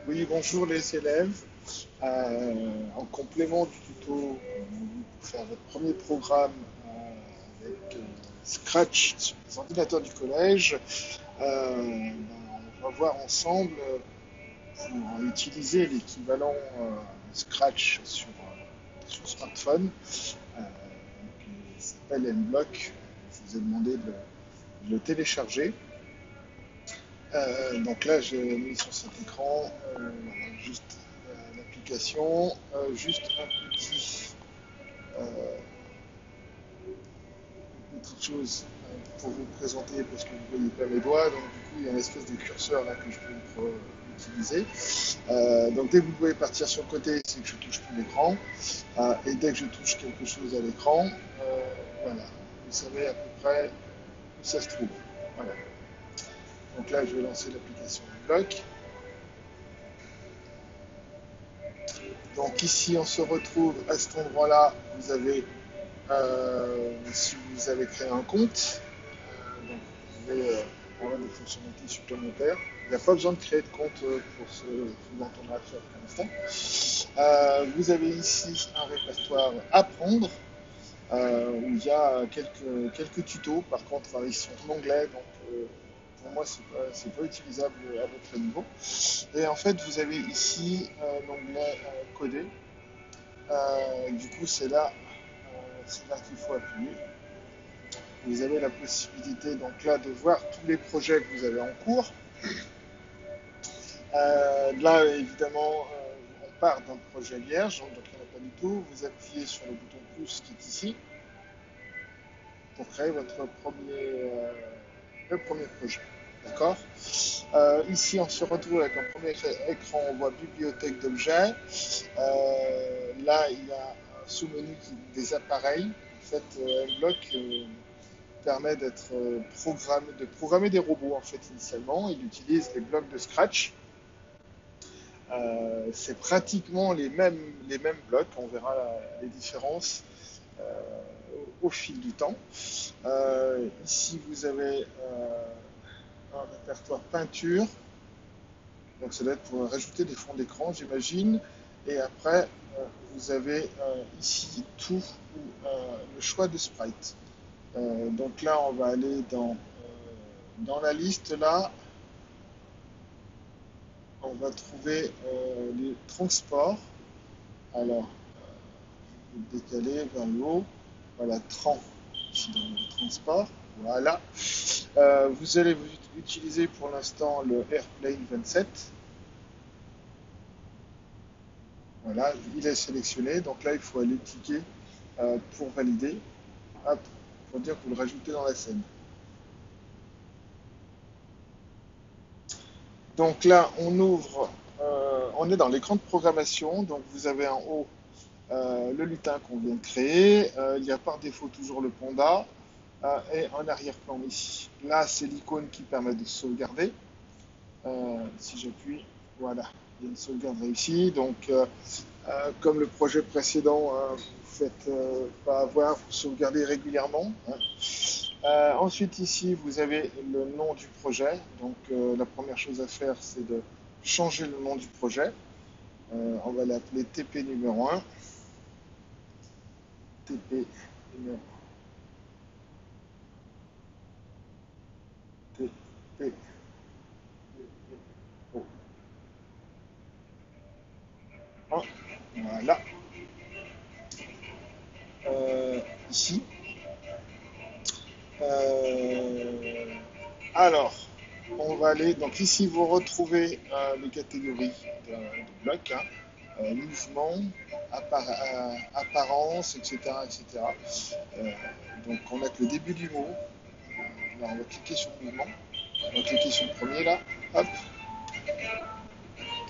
Oui, bonjour les élèves. En complément du tuto pour faire votre premier programme avec Scratch sur les ordinateurs du collège, on va voir ensemble pour utiliser l'équivalent Scratch sur smartphone qui s'appelle Mblock. Je vous ai demandé de le télécharger. Donc là, je mis sur cet écran voilà, juste l'application, juste euh, une petite chose pour vous présenter parce que vous ne voyez pas mes doigts. Donc du coup, il y a une espèce de curseur là que je peux utiliser. Donc dès que vous pouvez partir sur le côté, c'est que je touche tout l'écran. Et dès que je touche quelque chose à l'écran, voilà, vous savez à peu près où ça se trouve. Voilà. Donc là, je vais lancer l'application Block. Donc ici, on se retrouve à cet endroit-là. Vous avez, si vous avez créé un compte, donc vous pouvez avoir des fonctionnalités supplémentaires. Il n'y a pas besoin de créer de compte pour ce dont on va faire pour l'instant. Vous avez ici un répertoire Apprendre où il y a quelques tutos. Par contre, ils sont en anglais, donc pour moi, c'est pas utilisable à votre niveau. Et en fait, vous avez ici l'onglet Coder. Du coup, c'est là qu'il faut appuyer. Vous avez la possibilité donc là de voir tous les projets que vous avez en cours. Là, évidemment, on part d'un projet vierge, donc il n'y en a pas du tout. Vous appuyez sur le bouton plus qui est ici pour créer le premier projet. D'accord. Ici, on se retrouve avec un premier écran, on voit bibliothèque d'objets. Là, il y a un sous-menu des appareils. En fait, Block permet de programmer des robots en fait initialement. Il utilise les blocs de Scratch. C'est pratiquement les mêmes blocs. On verra les différences au fil du temps. Ici, vous avez un répertoire peinture. Donc, ça doit être pour rajouter des fonds d'écran, j'imagine. Et après, vous avez ici tout le choix de sprite. Donc là, on va aller dans la liste. Là, on va trouver les transports. Alors, je vais décaler vers le haut. Voilà, ici dans le transport. Voilà. Vous allez utiliser pour l'instant le Airplane 27. Voilà, il est sélectionné. Donc là, il faut aller cliquer pour valider. Hop, pour dire que vous le rajoutez dans la scène. Donc là, on est dans l'écran de programmation. Donc vous avez en haut le lutin qu'on vient de créer. Il y a par défaut toujours le panda et un arrière-plan ici. Là, c'est l'icône qui permet de sauvegarder. Si j'appuie, voilà, il y a une sauvegarde réussie. Donc, comme le projet précédent, vous ne faites pas avoir, vous sauvegardez régulièrement. Hein. Ensuite, ici, vous avez le nom du projet. Donc, la première chose à faire, c'est de changer le nom du projet. On va l'appeler TP numéro 1. TP numéro TP numéro 1. Voilà. Ici. Euh, alors, on va aller. Donc ici, vous retrouvez les catégories de blocs, hein, mouvement, apparence, etc., etc. Euh, donc on a que le début du mot. Là, on va cliquer sur le mouvement. On va cliquer sur le premier là. Hop.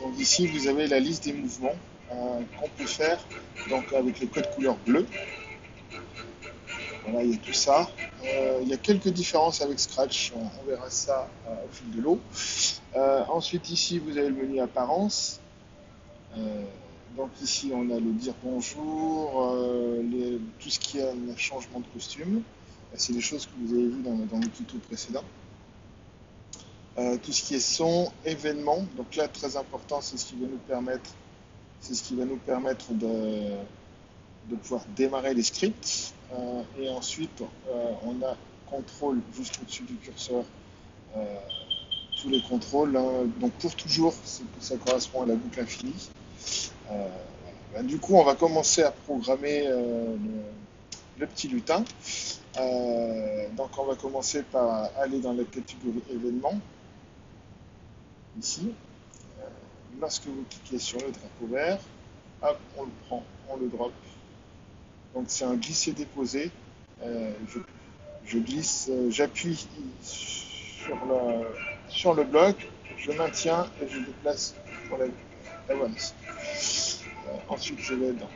Donc ici, vous avez la liste des mouvements qu'on peut faire. Donc avec le code couleur bleu. Voilà, il y a tout ça. Il y a quelques différences avec Scratch, on verra ça au fil de l'eau. Ensuite, ici, vous avez le menu apparence. Euh, donc ici, on a le dire bonjour, tout ce qui est un changement de costume. C'est des choses que vous avez vues dans le tuto précédent. tout ce qui est son, événement. Donc là, très important, c'est ce qui va nous permettre, de pouvoir démarrer les scripts. Et ensuite, on a contrôle juste au-dessus du curseur, euh, tous les contrôles, hein. Donc pour toujours, ça correspond à la boucle infinie. Euh, du coup, on va commencer à programmer le petit lutin. Donc on va commencer par aller dans la catégorie événements, ici. Euh, Lorsque vous cliquez sur le drapeau vert, hop, on le prend, on le drop. Donc c'est un glisser-déposer. Je glisse, j'appuie sur le bloc, je maintiens et je déplace pour la voilà. Ensuite, je vais dans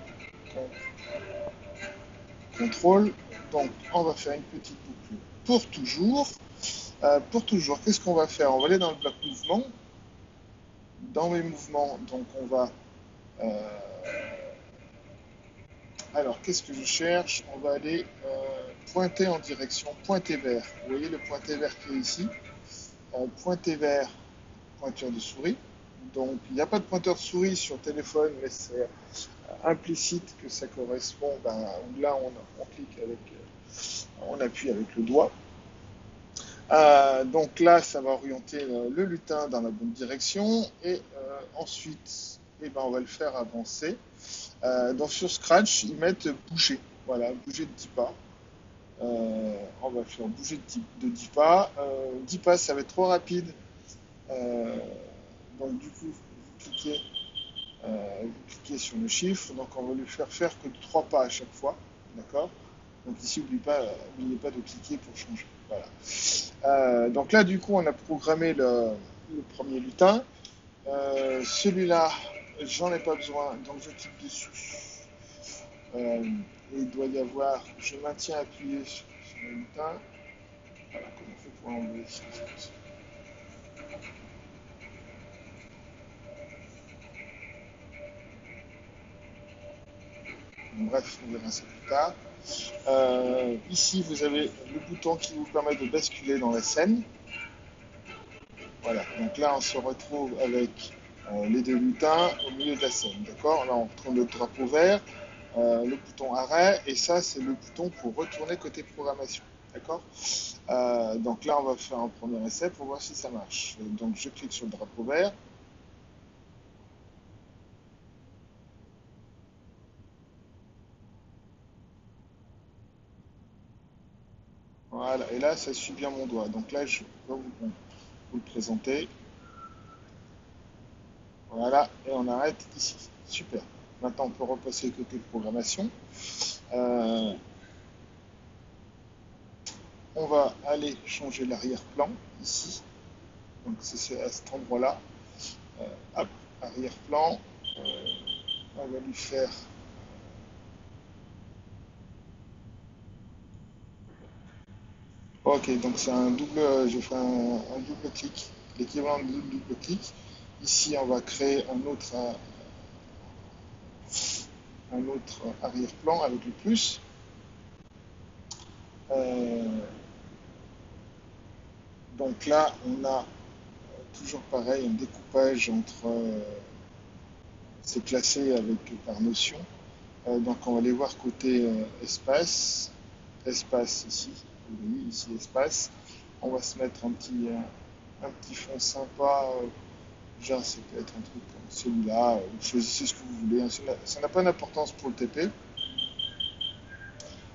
contrôle. Donc, on va faire une petite boucle pour toujours. Pour toujours, qu'est-ce qu'on va faire? On va aller dans le bloc mouvement. Dans mes mouvements, donc on va. euh, alors, qu'est-ce que je cherche? On va aller pointer en direction, pointer vers. Vous voyez le pointer vers qui est ici? Pointer vers, pointeur de souris. Donc, il n'y a pas de pointeur de souris sur téléphone, mais c'est implicite que ça correspond. Ben, là, on clique avec, on appuie avec le doigt. Donc là, ça va orienter le lutin dans la bonne direction. Et ensuite, eh ben, on va le faire avancer. Donc sur Scratch, ils mettent bouger. Voilà, bouger de 10 pas. On va faire bouger de 10 pas. 10 pas, ça va être trop rapide. Euh, donc du coup, vous cliquez sur le chiffre. Donc on va lui faire que 3 pas à chaque fois. D'accord? Donc ici, n'oubliez pas de cliquer pour changer. Voilà. Donc là, du coup, on a programmé le premier lutin. Celui-là, j'en ai pas besoin, donc je clique dessus. Et il doit y avoir, je maintiens appuyé sur le lutin. Voilà, comment on fait pour enlever ça? Bref, on verra ça plus tard. Ici, vous avez le bouton qui vous permet de basculer dans la scène. Voilà, donc là, on se retrouve avec les deux lutins au milieu de la scène. D'accord? Là, on retrouve le drapeau vert, le bouton arrêt, et ça, c'est le bouton pour retourner côté programmation. D'accord? Donc là, on va faire un premier essai pour voir si ça marche. Donc, je clique sur le drapeau vert. Voilà, et là, ça suit bien mon doigt. Donc là, je vais vous le présenter. Voilà, et on arrête ici. Super. Maintenant, on peut repasser côté programmation. Euh, on va aller changer l'arrière-plan ici. Donc c'est à cet endroit-là. Hop, arrière-plan. On va lui faire. Ok, donc c'est un double. Je fais un double clic, l'équivalent de double clic. Ici, on va créer un autre arrière-plan avec le plus. Euh, donc là, on a toujours pareil, un découpage entre. C'est classé par notion. Donc on va aller voir côté espace. Espace ici. Vous voyez ici espace. On va se mettre un petit fond sympa. Genre, ça peut être un truc comme celui-là. Vous choisissez ce que vous voulez, hein. Ça n'a pas d'importance pour le TP.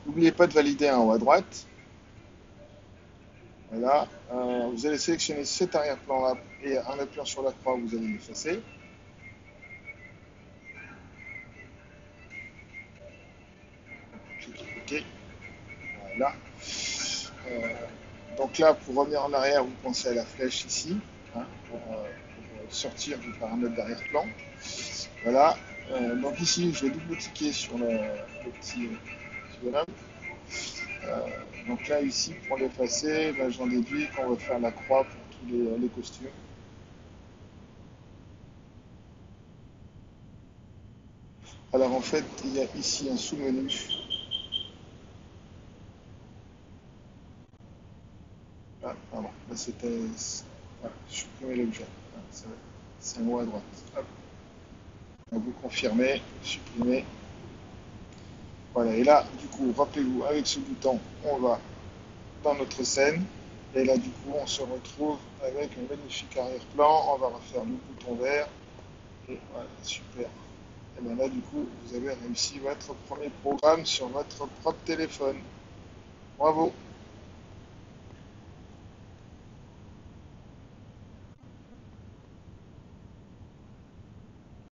N'oubliez pas de valider en haut à droite. Voilà. Vous allez sélectionner cet arrière-plan-là et en appuyant sur la croix, vous allez l'effacer. Cliquez OK. Voilà. Euh, donc là, pour revenir en arrière, vous pensez à la flèche ici, hein, pour sortir du paramètre d'arrière-plan. Voilà. Donc ici, je vais double-cliquer sur le petit bonhomme. Euh, donc là, ici, pour l'effacer, ben, j'en déduis qu'on va faire la croix pour tous les costumes. Alors en fait, il y a ici un sous-menu. Ah, pardon, là, c'était Voilà, supprimer l'objet. Voilà, c'est en haut à droite. Hop. Vous confirmez, supprimer. Voilà, et là, du coup, rappelez-vous, avec ce bouton, on va dans notre scène. Et là, du coup, on se retrouve avec un magnifique arrière-plan. On va refaire le bouton vert. Et voilà, super. Et bien là, du coup, vous avez réussi votre premier programme sur votre propre téléphone. Bravo!